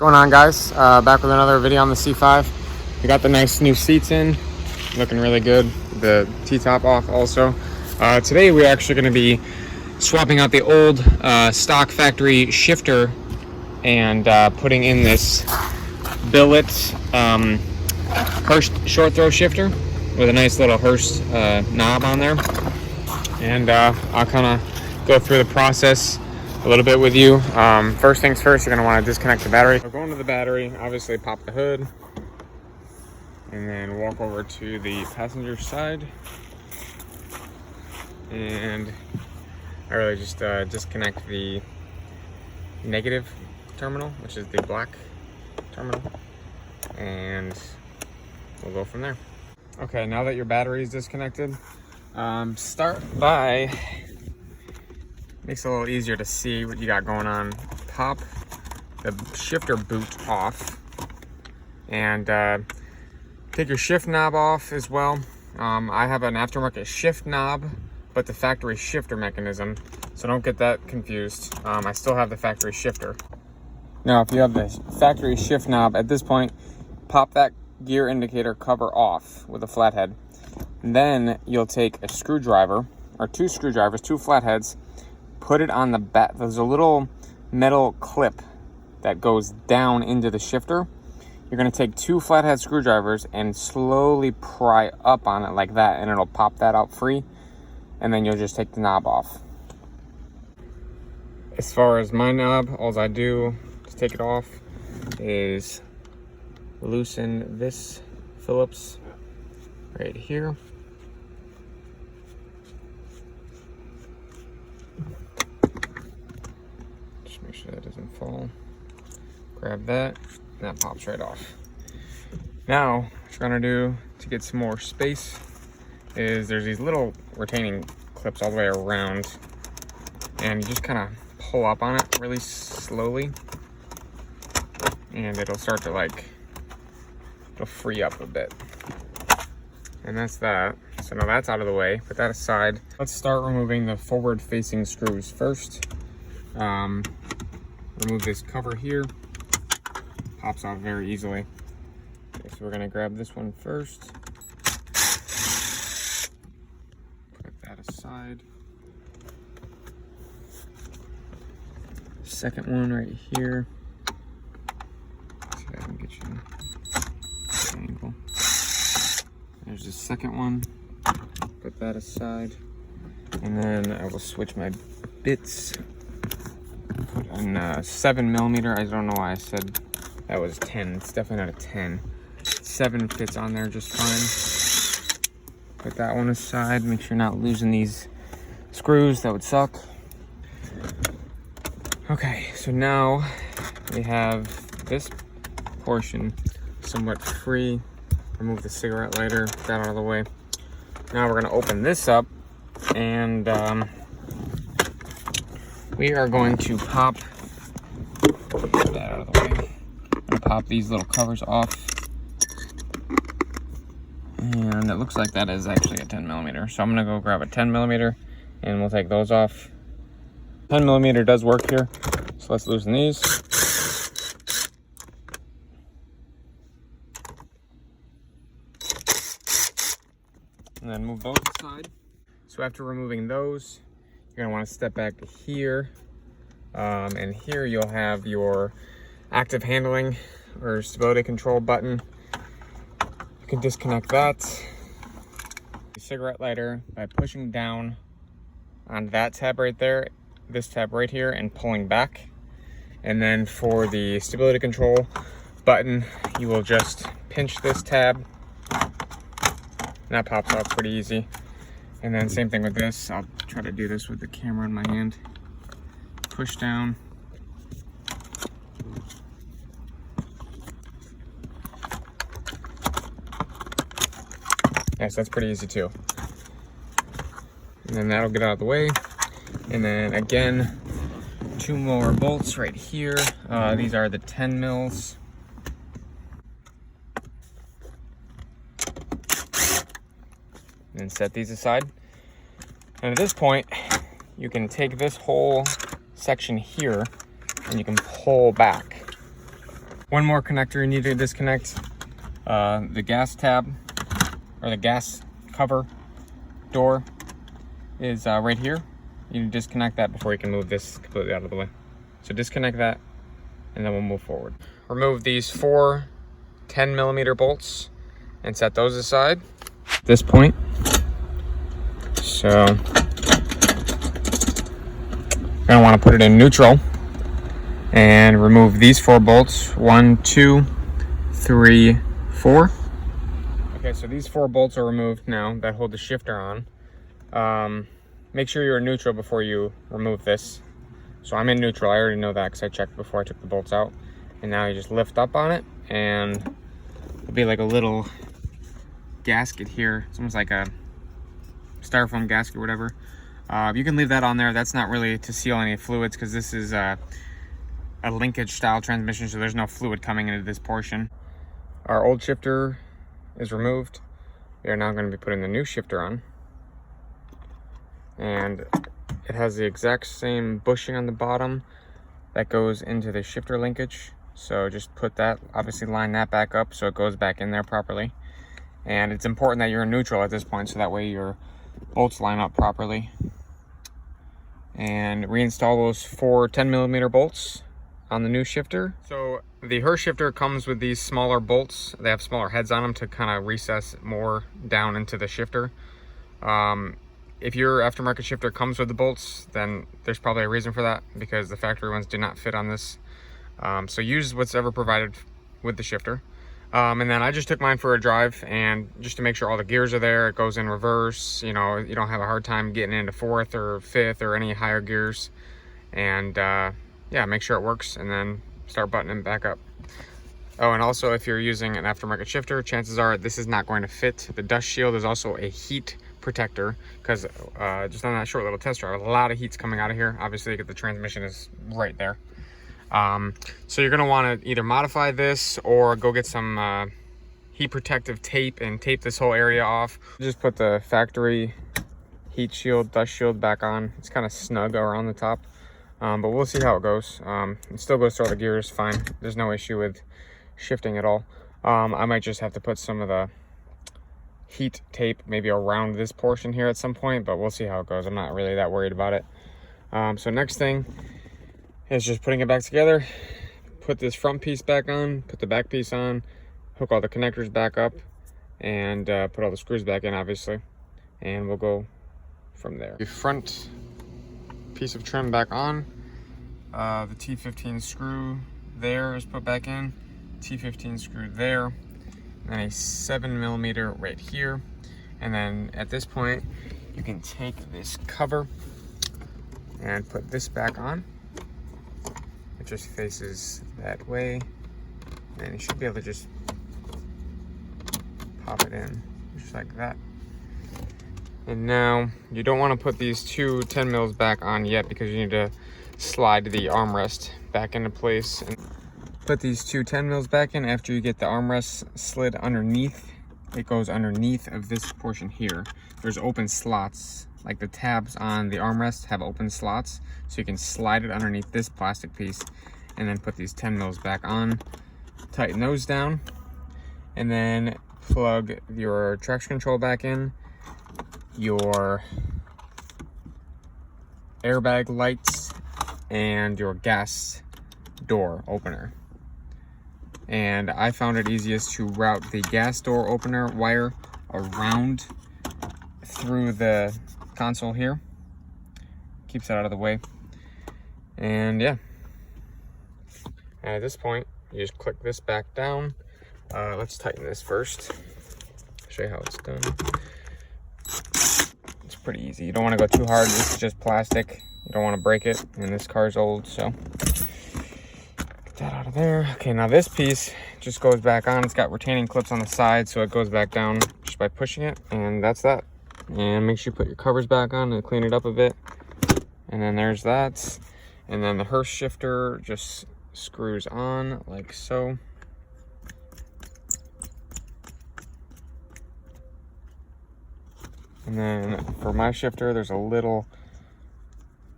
Going on, guys? Back with another video on the C5. We got the nice new seats in, looking really good. The T-top off also. Today we're actually going to be swapping out the old stock factory shifter and putting in this billet Hurst short throw shifter with a nice little Hurst knob on there. And I'll kind of go through the process a little bit with you. First things first, you're going to want to disconnect the battery. So go into the battery, obviously pop the hood, and then walk over to the passenger side. And I really just disconnect the negative terminal, which is the black terminal, and we'll go from there. Okay, now that your battery is disconnected, start by, makes it a little easier to see what you got going on. Pop the shifter boot off and take your shift knob off as well. I have an aftermarket shift knob, but the factory shifter mechanism, so don't get that confused. I still have the factory shifter. Now, if you have the factory shift knob, at this point, pop that gear indicator cover off with a flathead. And then you'll take a screwdriver, or two screwdrivers, two flatheads, put it on the back. There's a little metal clip that goes down into the shifter. You're going to take two flathead screwdrivers and slowly pry up on it like that, and it'll pop that out free, and then you'll just take the knob off. As far as my knob, all I do to take it off is loosen this Phillips right here. Just make sure that doesn't fall. Grab that, and that pops right off. Now, what you're gonna do to get some more space is there's these little retaining clips all the way around, and you just kind of pull up on it really slowly, and it'll start to it'll free up a bit. And that's that. So now that's out of the way. Put that aside. Let's start removing the forward facing screws first. Remove this cover here. Pops off very easily. Okay, so we're gonna grab this one first. Put that aside. Second one right here. See if I can get you an angle. There's the second one. Put that aside. And then I will switch my bits. Put on 7mm. I don't know why I said that was 10. It's definitely not a 10. 7 fits on there just fine. Put that one aside. Make sure you're not losing these screws. That would suck. Okay, so now we have this portion somewhat free. Remove the cigarette lighter, get that out of the way. Now we're gonna open this up, and we are going to pop that out of the way. I'm gonna pop these little covers off. And it looks like that is actually a 10mm. So I'm gonna go grab a 10mm and we'll take those off. 10mm does work here. So let's loosen these. And then move those aside. So after removing those, you're gonna want to step back to here. And here you'll have your active handling or stability control button. You can disconnect that. The cigarette lighter by pushing down on that tab right there, this tab right here, and pulling back. And then for the stability control button, you will just pinch this tab. And that pops off pretty easy. And then same thing with this. I'll try to do this with the camera in my hand. Push down. Yes, that's pretty easy too. And then that'll get out of the way. And then again, 2 more bolts right here. These are the 10 mils. And set these aside. And at this point, you can take this whole section here and you can pull back. One more connector you need to disconnect. The gas tab, or the gas cover door is right here. You need to disconnect that before you can move this completely out of the way. So disconnect that, and then we'll move forward. Remove these 4 10mm bolts and set those aside at this point. So you're gonna want to put it in neutral and remove these 4 bolts. 1, 2, 3, 4. Okay, so these 4 bolts are removed now that hold the shifter on. Make sure you're in neutral before you remove this. So I'm in neutral. I already know that because I checked before I took the bolts out. And now you just lift up on it, and it'll be like a little gasket here. It's almost like a styrofoam gasket or whatever. You can leave that on there. That's not really to seal any fluids, because this is a linkage style transmission, so there's no fluid coming into this portion. Our old shifter is removed. We are now going to be putting the new shifter on. And it has the exact same bushing on the bottom that goes into the shifter linkage. So just put that, obviously line that back up so it goes back in there properly. And it's important that you're in neutral at this point, so that way your bolts line up properly. And reinstall those 4 10mm bolts on the new shifter. So the Hurst shifter comes with these smaller bolts. They have smaller heads on them to kind of recess more down into the shifter. If your aftermarket shifter comes with the bolts, then there's probably a reason for that, because the factory ones did not fit on this. So use what's ever provided with the shifter. And then I just took mine for a drive, and just to make sure all the gears are there, it goes in reverse, you know, you don't have a hard time getting into 4th or 5th or any higher gears. And yeah, make sure it works, and then start buttoning back up. Oh, and also if you're using an aftermarket shifter, chances are this is not going to fit. The dust shield is also a heat protector, because just on that short little test drive, a lot of heat's coming out of here. Obviously, the transmission is right there. So you're going to want to either modify this or go get some heat protective tape and tape this whole area off. Just put the factory heat shield, dust shield back on. It's kind of snug around the top, but we'll see how it goes. It still goes through all the gears fine. There's no issue with shifting at all. I might just have to put some of the heat tape maybe around this portion here at some point, but we'll see how it goes. I'm not really that worried about it. So next thing is just putting it back together. Put this front piece back on, put the back piece on, hook all the connectors back up, and put all the screws back in, obviously, and we'll go from there. The front piece of trim back on. The T15 screw there is put back in, T15 screw there, and a 7mm right here. And then at this point, you can take this cover and put this back on. It just faces that way, and you should be able to just pop it in just like that. And now you don't want to put these 2 10mm back on yet, because you need to slide the armrest back into place. And put these 2 10mm back in after you get the armrest slid underneath. It goes underneath of this portion here. There's open slots, like the tabs on the armrest have open slots, so you can slide it underneath this plastic piece and then put these 10mm back on. Tighten those down, and then plug your traction control back in, your airbag lights, and your gas door opener. And I found it easiest to route the gas door opener wire around through the console here. Keeps it out of the way. And yeah. And at this point, you just click this back down. Let's tighten this first. Show you how it's done. It's pretty easy. You don't want to go too hard. This is just plastic. You don't want to break it. And this car's old, so that out of there. Okay, now this piece just goes back on. It's got retaining clips on the side, so it goes back down just by pushing it, and that's that. And make sure you put your covers back on and clean it up a bit. And then there's that. And then the Hurst shifter just screws on like so. And then for my shifter, there's a little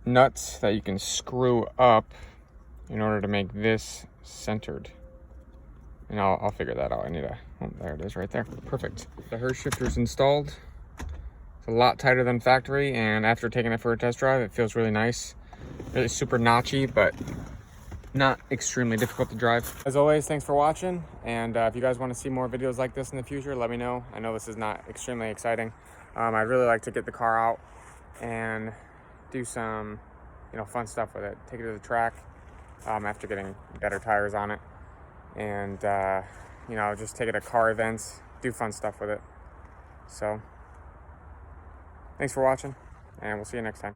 nut that you can screw up in order to make this centered. And I'll figure that out. I need a, oh, there it is right there. Perfect. The Hurst shifter's installed. It's a lot tighter than factory, and after taking it for a test drive, it feels really nice. Really super notchy, but not extremely difficult to drive. As always, thanks for watching, and if you guys want to see more videos like this in the future, let me know. I know this is not extremely exciting. I'd really like to get the car out and do some, you know, fun stuff with it. Take it to the track after getting better tires on it, and you know, just take it to car events, do fun stuff with it. So thanks for watching, and we'll see you next time.